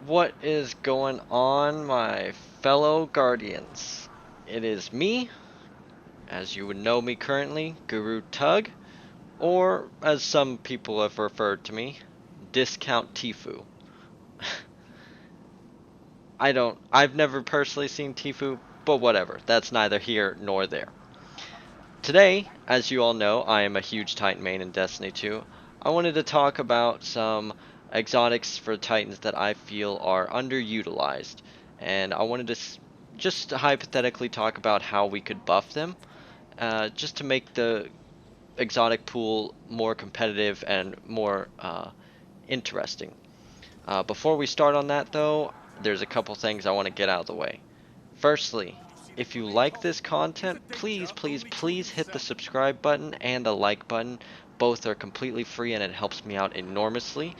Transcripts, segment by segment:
What is going on, my fellow guardians? It is me, as you would know me currently, Guru Tug, or as some people have referred to me, Discount Tifu. I've never personally seen Tifu, but whatever, that's neither here nor there. Today, as you all know, I am a huge Titan main in Destiny 2. I wanted to talk about some exotics for Titans that I feel are underutilized, and I wanted to just hypothetically talk about how we could buff them, just to make the exotic pool more competitive and more interesting. Before we start on that, though, there's a couple things I want to get out of the way. Firstly, if you like this content, please, please, please hit the subscribe button and the like button. Both are completely free and it helps me out enormously.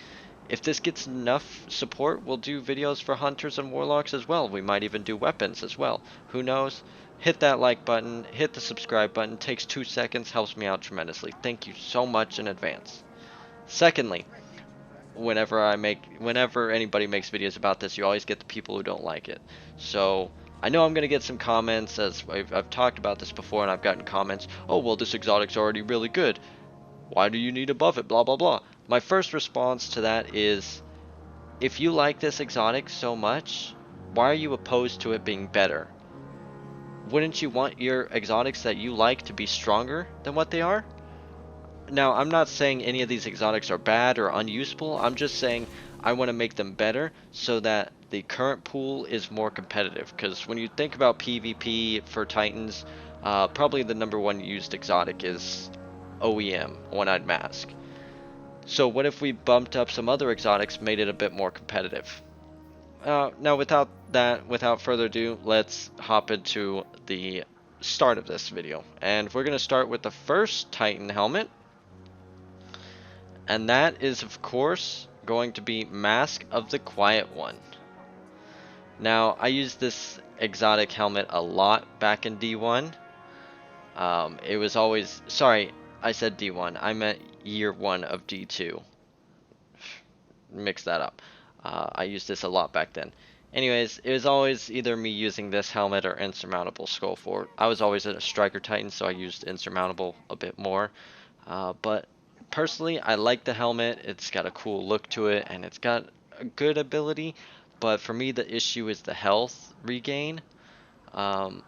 If this gets enough support, we'll do videos for hunters and warlocks as well. We might even do weapons as well. Who knows? Hit that like button, hit the subscribe button. Takes 2 seconds, helps me out tremendously. Thank you so much in advance. Secondly, whenever anybody makes videos about this, you always get the people who don't like it. So I know I'm gonna get some comments, as I've talked about this before, and I've gotten comments. Oh well, this exotic's already really good. Why do you need to buff it? Blah blah blah. My first response to that is, if you like this exotic so much, why are you opposed to it being better? Wouldn't you want your exotics that you like to be stronger than what they are? Now, I'm not saying any of these exotics are bad or unusable. I'm just saying I want to make them better so that the current pool is more competitive. Because when you think about PvP for Titans, probably the number one used exotic is OEM, One-Eyed Mask. So what if we bumped up some other exotics, made it a bit more competitive? Now, without further ado, let's hop into the start of this video. And we're going to start with the first Titan helmet. And that is, of course, going to be Mask of the Quiet One. Now, I used this exotic helmet a lot back in D1. It was always... Sorry, I said D1. I meant year 1 of D2. Mix that up. I used this a lot back then. Anyways, it was always either me using this helmet or Insurmountable Skullfort. I was always a Striker Titan, so I used Insurmountable a bit more. But personally, I like the helmet. It's got a cool look to it, and it's got a good ability. But for me, the issue is the health regain. Um,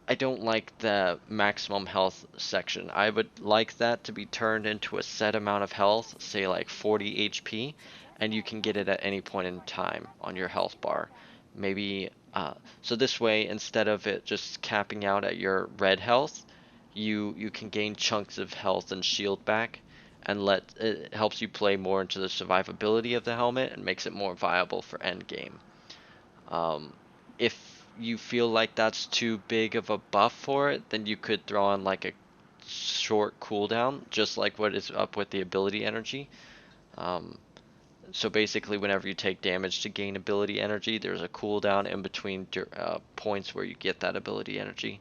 I don't like the maximum health section. I would like that to be turned into a set amount of health, say like 40 HP, and you can get it at any point in time on your health bar. Maybe, so this way, instead of it just capping out at your red health, you can gain chunks of health and shield back, and it helps you play more into the survivability of the helmet and makes it more viable for end game. If you feel like that's too big of a buff for it, then you could throw on like a short cooldown, just like what is up with the ability energy. Um, so basically, whenever you take damage to gain ability energy, there's a cooldown in between points where you get that ability energy,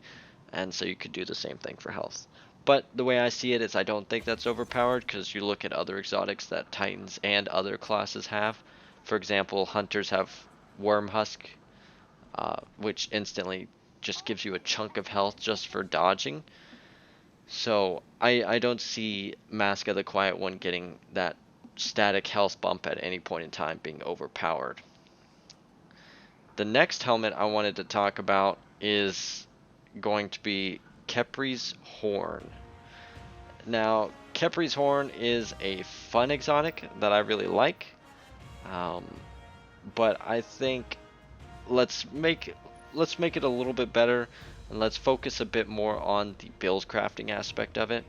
and so you could do the same thing for health. But the way I see it is I don't think that's overpowered, because you look at other exotics that Titans and other classes have. For example, Hunters have Worm Husk, which instantly just gives you a chunk of health just for dodging. So I don't see Mask of the Quiet One getting that static health bump at any point in time being overpowered. The next helmet I wanted to talk about is going to be Kepri's Horn. Now, Kepri's Horn is a fun exotic that I really like, um, but I think let's make it a little bit better, and let's focus a bit more on the build crafting aspect of it.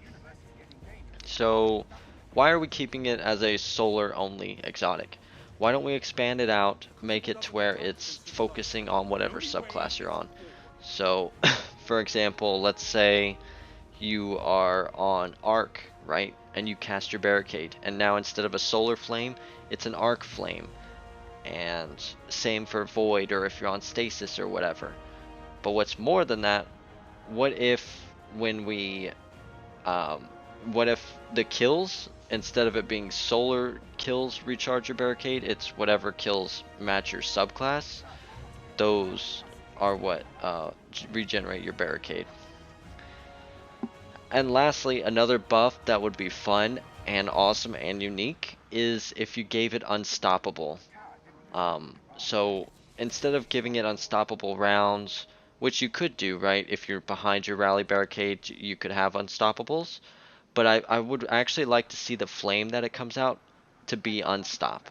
So why are we keeping it as a solar only exotic? Why don't we expand it out, make it to where it's focusing on whatever subclass you're on? So for example, let's say you are on Arc, right? And you cast your barricade, and now instead of a solar flame, it's an arc flame. And same for Void, or if you're on Stasis or whatever. But what's more than that, what if when we um, what if the kills instead of it being solar kills recharge your barricade, it's whatever kills match your subclass. Those are what regenerate your barricade. And lastly, another buff that would be fun and awesome and unique is if you gave it unstoppable. So instead of giving it unstoppable rounds, which you could do, right? If you're behind your rally barricade, you could have unstoppables. But I would actually like to see the flame that it comes out to be unstop,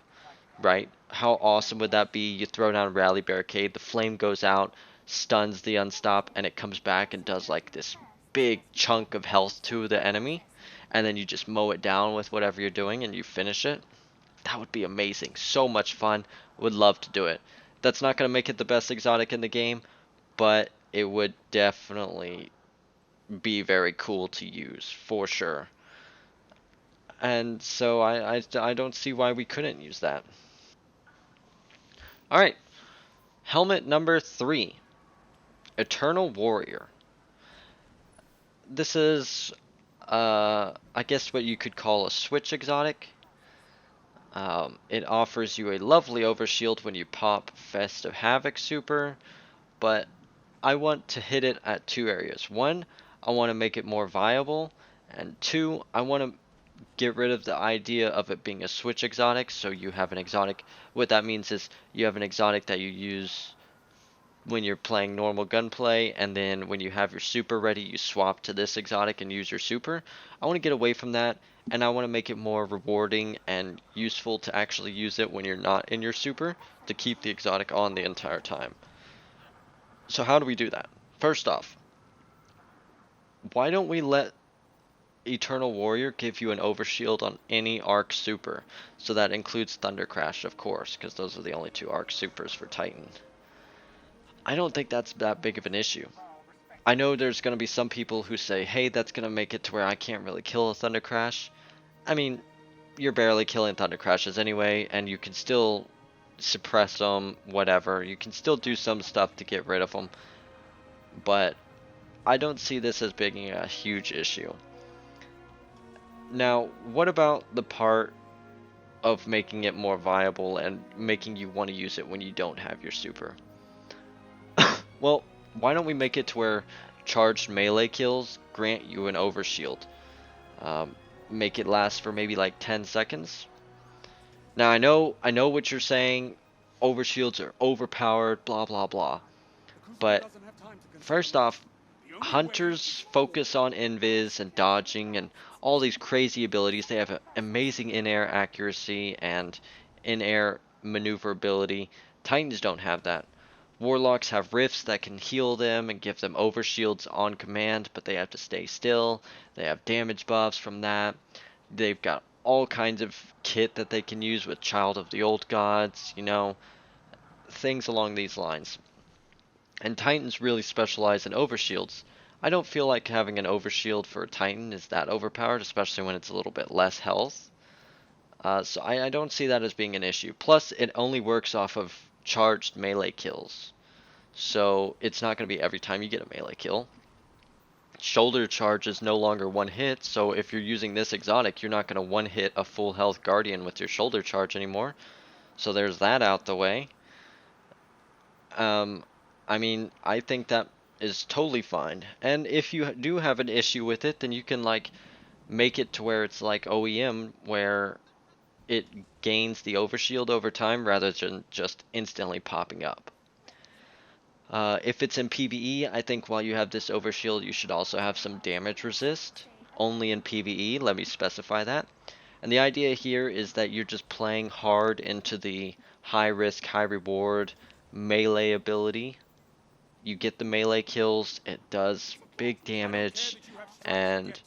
right? How awesome would that be? You throw down rally barricade, the flame goes out, stuns the unstop, and it comes back and does like this big chunk of health to the enemy, and then you just mow it down with whatever you're doing and you finish it. That would be amazing. So much fun. Would love to do it. That's not going to make it the best exotic in the game, but it would definitely be very cool to use for sure. And so I don't see why we couldn't use that. All right, helmet number 3, Eternal Warrior. This is, I guess what you could call a switch exotic. It offers you a lovely overshield when you pop Festive Havoc super, but I want to hit it at 2 areas. One, I want to make it more viable, and two, I want to get rid of the idea of it being a switch exotic. So you have an exotic. What that means is you have an exotic that you use when you're playing normal gunplay, and then when you have your super ready, you swap to this exotic and use your super. I want to get away from that, and I want to make it more rewarding and useful to actually use it when you're not in your super to keep the exotic on the entire time. So how do we do that? First off, why don't we let Eternal Warrior give you an overshield on any arc super? So that includes Thunder Crash, of course, because those are the only 2 arc supers for Titan. I don't think that's that big of an issue. I know there's going to be some people who say, hey, that's going to make it to where I can't really kill a Thunder Crash. I mean, you're barely killing Thunder Crashes anyway, and you can still suppress them, whatever. You can still do some stuff to get rid of them, but I don't see this as being a huge issue. Now, what about the part of making it more viable and making you want to use it when you don't have your super? Well, why don't we make it to where charged melee kills grant you an overshield? Um, make it last for maybe like 10 seconds. Now I know what you're saying. Overshields are overpowered, blah blah blah. But first off, hunters focus on invis and dodging and all these crazy abilities. They have amazing in-air accuracy and in-air maneuverability. Titans don't have that. Warlocks have rifts that can heal them and give them overshields on command, but they have to stay still. They have damage buffs from that. They've got all kinds of kit that they can use with Child of the Old Gods, things along these lines. And Titans really specialize in overshields. I don't feel like having an overshield for a Titan is that overpowered, especially when it's a little bit less health. So I don't see that as being an issue. Plus, it only works off of charged melee kills. So it's not going to be every time you get a melee kill. Shoulder charge is no longer one hit, so if you're using this exotic, you're not going to one hit a full health guardian with your shoulder charge anymore. So there's that out the way. Um, I mean, I think that is totally fine. And if you do have an issue with it, then you can like make it to where it's like OEM, where it gains the overshield over time rather than just instantly popping up. If it's in PvE, I think while you have this overshield, you should also have some damage resist. Only in PvE, let me specify that. And the idea here is that you're just playing hard into the high risk, high reward melee ability. You get the melee kills, it does big damage, and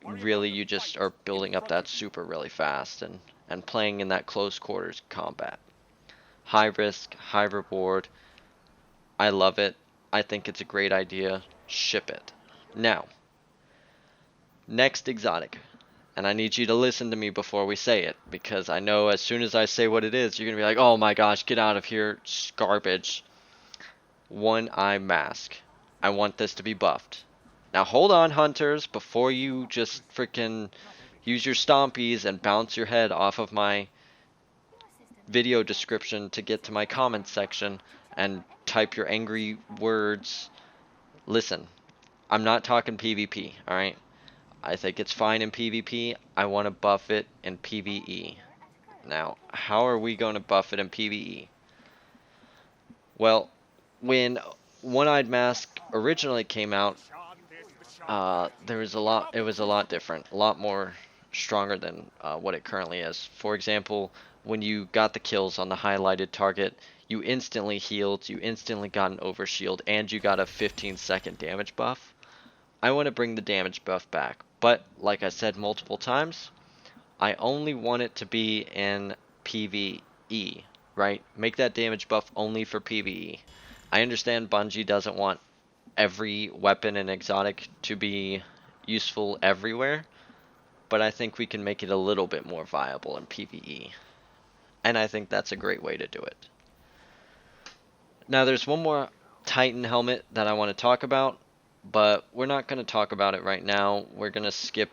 really you just are building up that super really fast and playing in that close quarters combat. High risk, high reward. I love it. I think it's a great idea. Ship it. Now, next exotic. And I need you to listen to me before we say it, because I know as soon as I say what it is, you're going to be like, oh my gosh, get out of here, it's garbage. One Eye Mask. I want this to be buffed. Now hold on, hunters, before you just freaking, use your stompies and bounce your head off of my video description to get to my comments section and type your angry words. Listen, I'm not talking PvP, alright? I think it's fine in PvP. I want to buff it in PvE. Now, how are we going to buff it in PvE? Well, when One-Eyed Mask originally came out, there was a lot. It was a lot different, a lot more stronger than what it currently is. For example, when you got the kills on the highlighted target, you instantly healed, you instantly got an overshield, and you got a 15-second damage buff. I want to bring the damage buff back, but like I said multiple times, I only want it to be in PvE, right? Make that damage buff only for PvE. I understand Bungie doesn't want every weapon and exotic to be useful everywhere, but I think we can make it a little bit more viable in PvE. And I think that's a great way to do it. Now there's one more Titan helmet that I want to talk about, but we're not going to talk about it right now. We're going to skip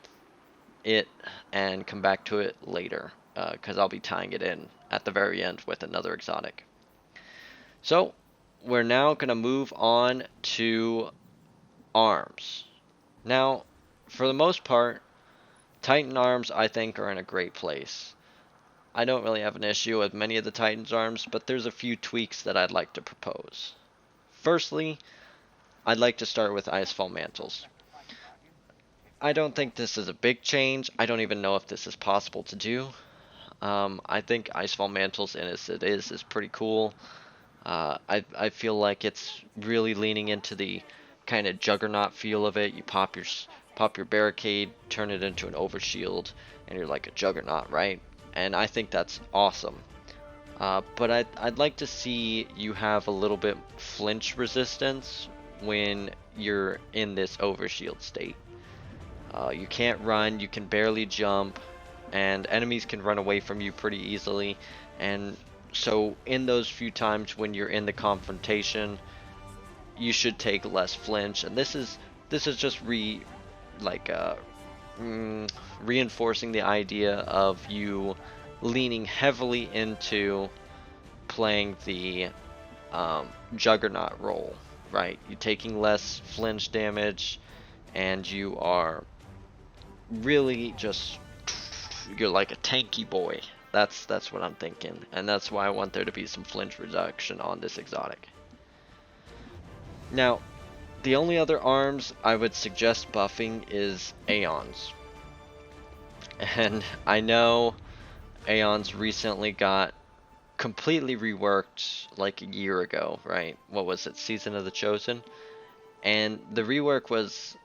it and come back to it later, because I'll be tying it in at the very end with another exotic. So we're now going to move on to arms. Now, for the most part, Titan arms I think are in a great place. I don't really have an issue with many of the Titan's arms, but there's a few tweaks that I'd like to propose. Firstly, I'd like to start with Icefall Mantles. I don't think this is a big change. I don't even know if this is possible to do. I think Icefall Mantles, as it is pretty cool. I feel like it's really leaning into the kind of Juggernaut feel of it. You pop your barricade, turn it into an overshield, and you're like a Juggernaut, right? And I think that's awesome. But I'd like to see you have a little bit flinch resistance when you're in this overshield state. You can't run, you can barely jump, and enemies can run away from you pretty easily. And so in those few times when you're in the confrontation, you should take less flinch. And this is just reinforcing the idea of you leaning heavily into playing the Juggernaut role, right? You're taking less flinch damage, and you are really just, you're like a tanky boy. That's what I'm thinking, and that's why I want there to be some flinch reduction on this exotic. Now, the only other arms I would suggest buffing is Aeons. And I know Aeons recently got completely reworked like a year ago, right? What was it, Season of the Chosen? And the rework was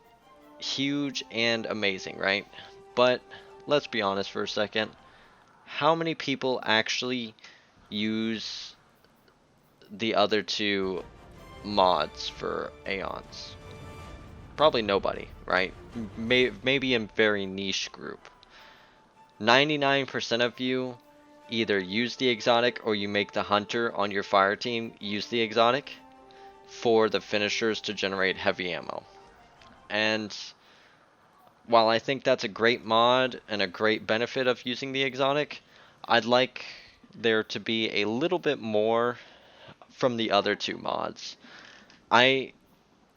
huge and amazing, right? But let's be honest for a second. How many people actually use the other two mods for Aeons? Probably nobody, right? Maybe a very niche group. 99% of you either use the exotic or you make the hunter on your fire team use the exotic for the finishers to generate heavy ammo. And while I think that's a great mod and a great benefit of using the exotic, I'd like there to be a little bit more from the other two mods. I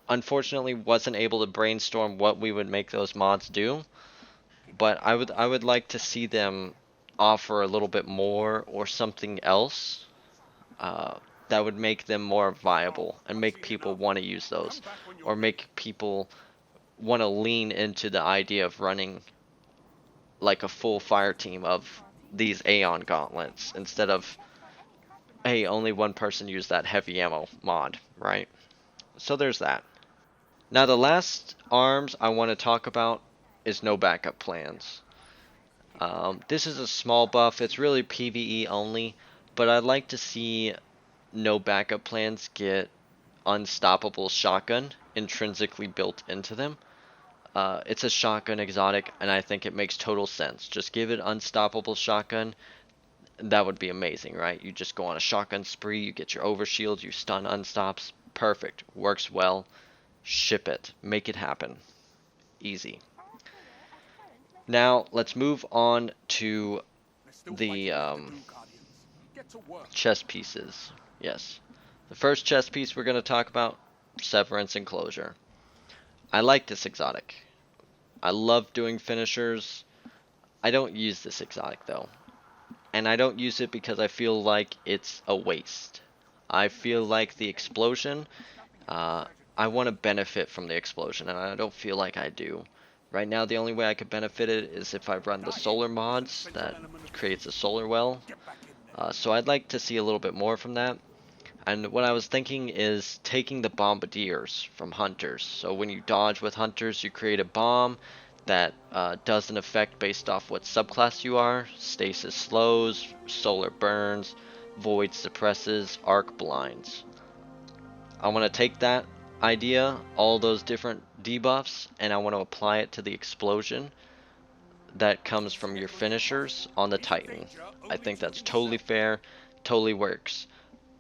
unfortunately wasn't able to brainstorm what we would make those mods do, but I would like to see them offer a little bit more or something else that would make them more viable and make people want to use those, or make people want to lean into the idea of running like a full fire team of these Aeon gauntlets instead of, hey, only one person used that heavy ammo mod, right? So there's that. Now the last arms I want to talk about is no backup plans. This is a small buff. It's really PvE only, but I'd like to see no backup plans get unstoppable shotgun intrinsically built into them. It's a shotgun exotic, and I think it makes total sense. Just give it unstoppable shotgun. That would be amazing, right? You just go on a shotgun spree, you get your overshield, you stun unstops. Perfect. Works well. Ship it. Make it happen. Easy. Now let's move on to the chess pieces. Yes. The first chess piece we're going to talk about, Severance Enclosure. I like this exotic. I love doing finishers. I don't use this exotic though. And I don't use it because I feel like it's a waste. I feel like the explosion, uh, I want to benefit from the explosion, and I don't feel like I do. Right now, the only way I could benefit it is if I run the solar mods that creates a solar well. So I'd like to see a little bit more from that. And what I was thinking is taking the bombardiers from hunters. So when you dodge with hunters, you create a bomb that does an effect based off what subclass you are. Stasis slows, solar burns, void suppresses, arc blinds. I want to take that idea, all those different debuffs, and I want to apply it to the explosion that comes from your finishers on the Titan. I think that's totally fair, totally works.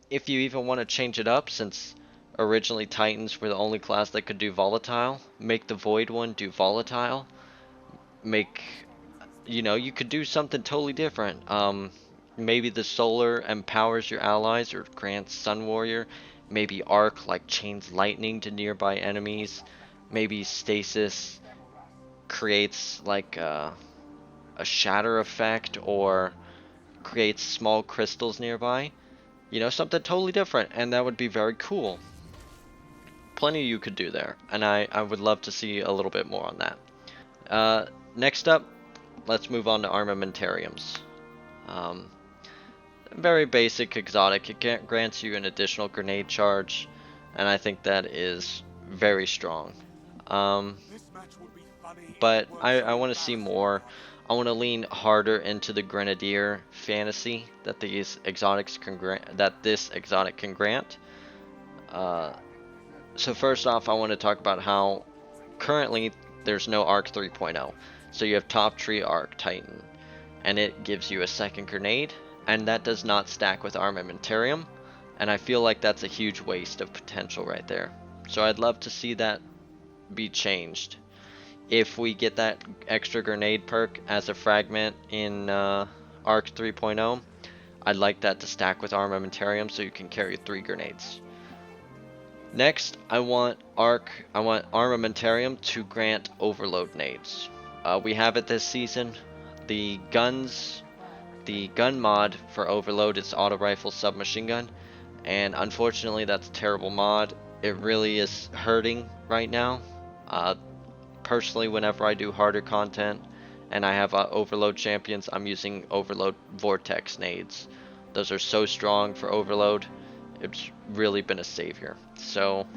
If you even want to change it up, since originally Titans were the only class that could do volatile, make the Void one do volatile. Make, you could do something totally different. Maybe the Solar empowers your allies or grants Sun Warrior. Maybe Arc like chains lightning to nearby enemies. Maybe Stasis creates like a shatter effect or creates small crystals nearby. Something totally different, and that would be very cool. Plenty you could do there, and I would love to see a little bit more on that. Next up, let's move on to armamentariums. Um, Very basic exotic. It grants you an additional grenade charge, and I think that is very strong. Um, but I want to see more. I want to lean harder into the Grenadier fantasy that these exotics can grant. That this exotic can grant. So first off, I want to talk about how currently there's no Arc 3.0. So you have Top Tree Arc Titan, and it gives you a second grenade, and that does not stack with Armamentarium, and I feel like that's a huge waste of potential right there. So I'd love to see that be changed. If we get that extra grenade perk as a fragment in Arc 3.0, I'd like that to stack with Armamentarium so you can carry 3 grenades. Next, I want Armamentarium to grant Overload nades. We have it this season. The gun mod for Overload is Auto Rifle Submachine Gun, and unfortunately that's a terrible mod. It really is hurting right now. Personally, whenever I do harder content and I have Overload champions, I'm using Overload Vortex nades. Those are so strong for Overload. It's really been a savior. So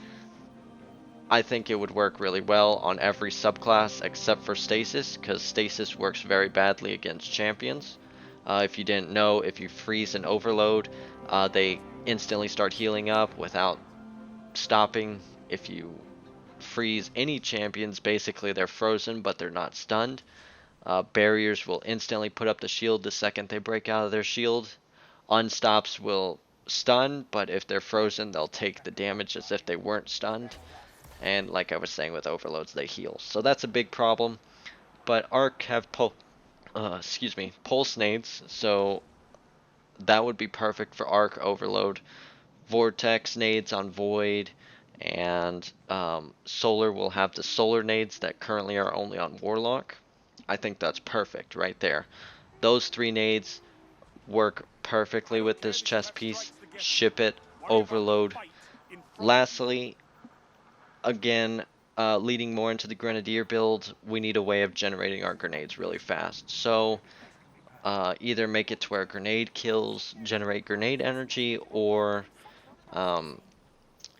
I think it would work really well on every subclass except for Stasis, because Stasis works very badly against champions. If you didn't know, if you freeze an Overload, they instantly start healing up without stopping. If you freeze any champions, basically they're frozen but they're not stunned. Barriers will instantly put up the shield the second they break out of their shield. Unstops will stun, but if they're frozen, they'll take the damage as if they weren't stunned. And like I was saying with overloads, they heal. So that's a big problem. But Arc have pulse nades, so that would be perfect for Arc Overload. Vortex nades on Void, and Solar will have the Solar nades that currently are only on Warlock. I think that's perfect right there. Those 3 nades work perfectly with this chess piece. Ship it, Overload. Lastly, again, leading more into the Grenadier build, we need a way of generating our grenades really fast. So either make it to where grenade kills generate grenade energy, or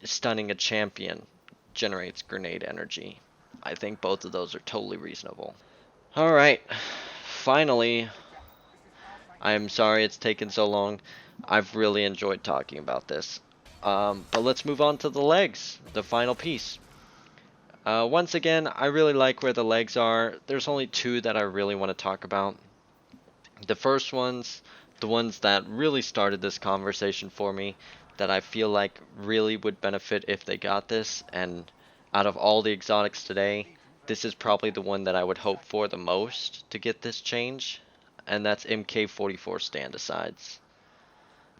stunning a champion generates grenade energy. I think both of those are totally reasonable. Alright, finally, I'm sorry it's taken so long. I've really enjoyed talking about this. But let's move on to the legs, the final piece. Once again, I really like where the legs are. There's only 2 that I really want to talk about. The first ones, the ones that really started this conversation for me, that I feel like really would benefit if they got this, and out of all the exotics today, this is probably the one that I would hope for the most to get this change, and that's MK44 stand-asides.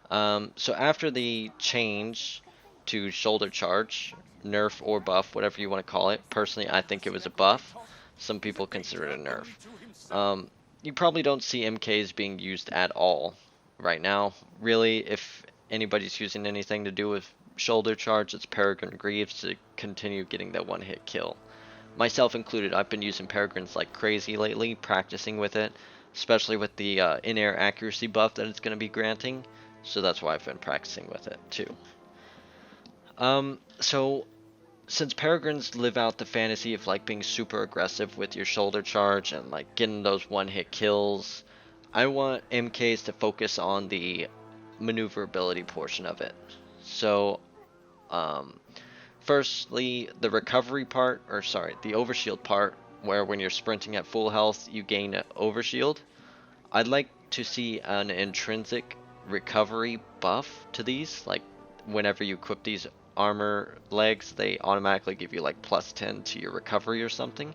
So after the change to shoulder charge, nerf or buff, whatever you want to call it, personally I think it was a buff. Some people consider it a nerf. You probably don't see MKs being used at all right now. Really, if anybody's using anything to do with shoulder charge, it's Peregrine Greaves to continue getting that one-hit kill. Myself included, I've been using Peregrines like crazy lately, practicing with it, especially with the in-air accuracy buff that it's going to be granting. So that's why I've been practicing with it too. So since Peregrines live out the fantasy of like being super aggressive with your shoulder charge and like getting those one-hit kills, I want MKs to focus on the maneuverability portion of it. So, firstly, the recovery part, or sorry, the overshield part, where when you're sprinting at full health, you gain an overshield. I'd like to see an intrinsic recovery buff to these, like whenever you equip these armor legs, they automatically give you like plus 10 to your recovery or something.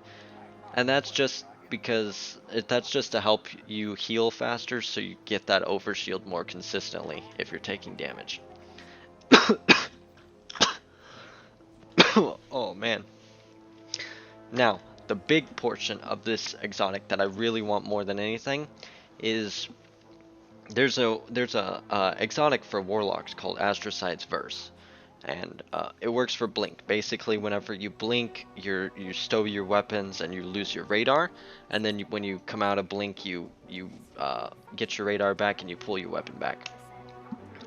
And that's just because that's just to help you heal faster so you get that overshield more consistently if you're taking damage. Oh man. Now, the big portion of this exotic that I really want more than anything is there's a exotic for warlocks called Astrocyte's Verse, and it works for blink. Basically, whenever you blink, you stow your weapons and you lose your radar, and then when you come out of blink, you get your radar back and you pull your weapon back.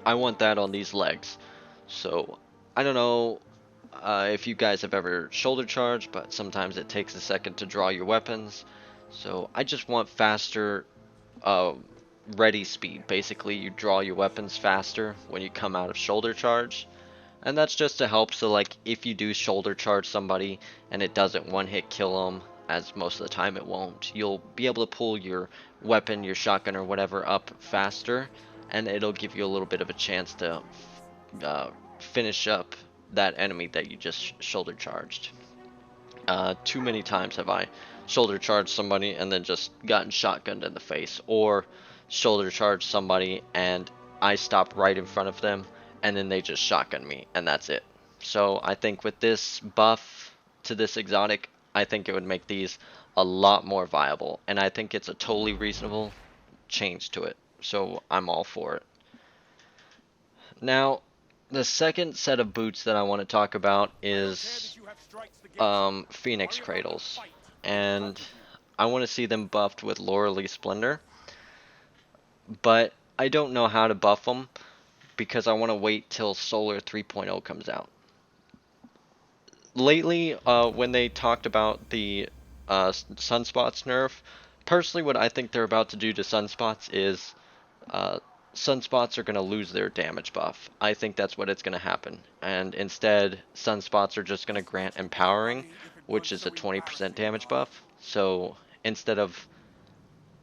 I want that on these legs. So I don't know if you guys have ever shoulder charged, but sometimes it takes a second to draw your weapons. So I just want faster uh, ready speed. Basically, you draw your weapons faster when you come out of shoulder charge. And that's just to help, so like if you do shoulder charge somebody and it doesn't one hit kill them, as most of the time it won't, you'll be able to pull your weapon, your shotgun or whatever up faster, and it'll give you a little bit of a chance to finish up that enemy that you just shoulder charged. Too many times have I shoulder charged somebody and then just gotten shotgunned in the face, or shoulder charged somebody and I stopped right in front of them and then they just shotgun me and that's it. So I think with this buff to this exotic, I think it would make these a lot more viable, and I think it's a totally reasonable change to it. So I'm all for it. Now, the second set of boots that I want to talk about is Phoenix Cradles, and I want to see them buffed with Lauralee Splendor, but I don't know how to buff them because I want to wait till Solar 3.0 comes out. Lately, when they talked about the Sunspots nerf, personally what I think they're about to do to Sunspots is Sunspots are going to lose their damage buff. I think that's what it's going to happen. And instead, Sunspots are just going to grant Empowering, which is a 20% damage buff. So instead of,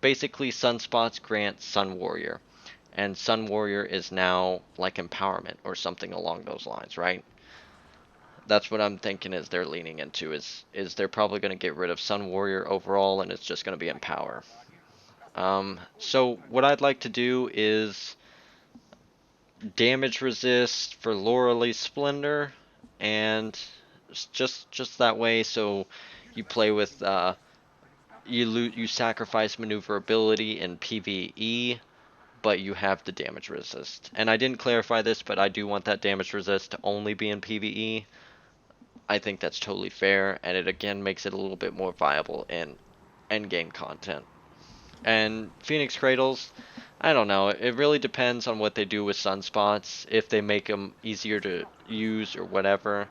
basically Sunspots grant Sun Warrior. And Sun Warrior is now like Empowerment or something along those lines, right? That's what I'm thinking is they're leaning into, is they're probably going to get rid of Sun Warrior overall and it's just going to be Empower. So what I'd like to do is damage resist for Lauralee Splendor, and just that way, so you play with you sacrifice maneuverability in PvE, but you have the damage resist. And I didn't clarify this, but I do want that damage resist to only be in PvE. I think that's totally fair, and it again makes it a little bit more viable in endgame content. And Phoenix Cradles, I don't know. It really depends on what they do with Sunspots. If they make them easier to use or whatever,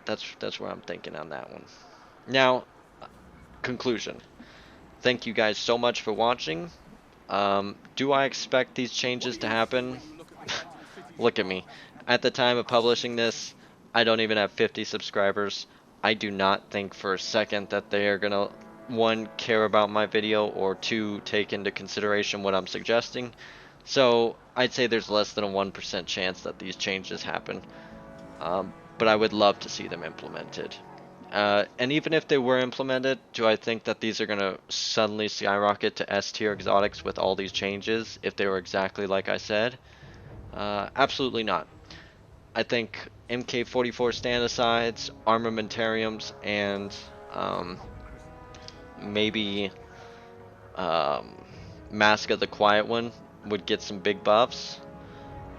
that's where I'm thinking on that one. Now, conclusion. Thank you guys so much for watching. Do I expect these changes to happen? Look at me. At the time of publishing this, I don't even have 50 subscribers. I do not think for a second that they are gonna, one, care about my video, or two, take into consideration what I'm suggesting. So I'd say there's less than a 1% chance that these changes happen. But I would love to see them implemented. And even if they were implemented, do I think that these are gonna suddenly skyrocket to S tier exotics with all these changes if they were exactly like I said? Absolutely not. I think MK44 stand-asides, armamentariums, and um, maybe um, Mask of the Quiet One would get some big buffs.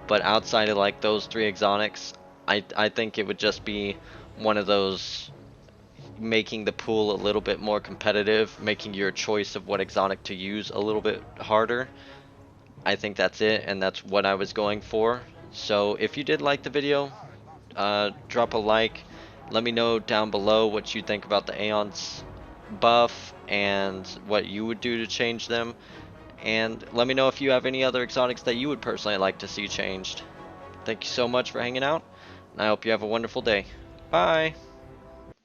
But outside of like those three exotics, I think it would just be one of those making the pool a little bit more competitive, making your choice of what exotic to use a little bit harder. I think that's it, and that's what I was going for. So if you did like the video, drop a like. Let me know down below what you think about the Aeon's buff and what you would do to change them. And let me know if you have any other exotics that you would personally like to see changed. Thank you so much for hanging out, and I hope you have a wonderful day. Bye!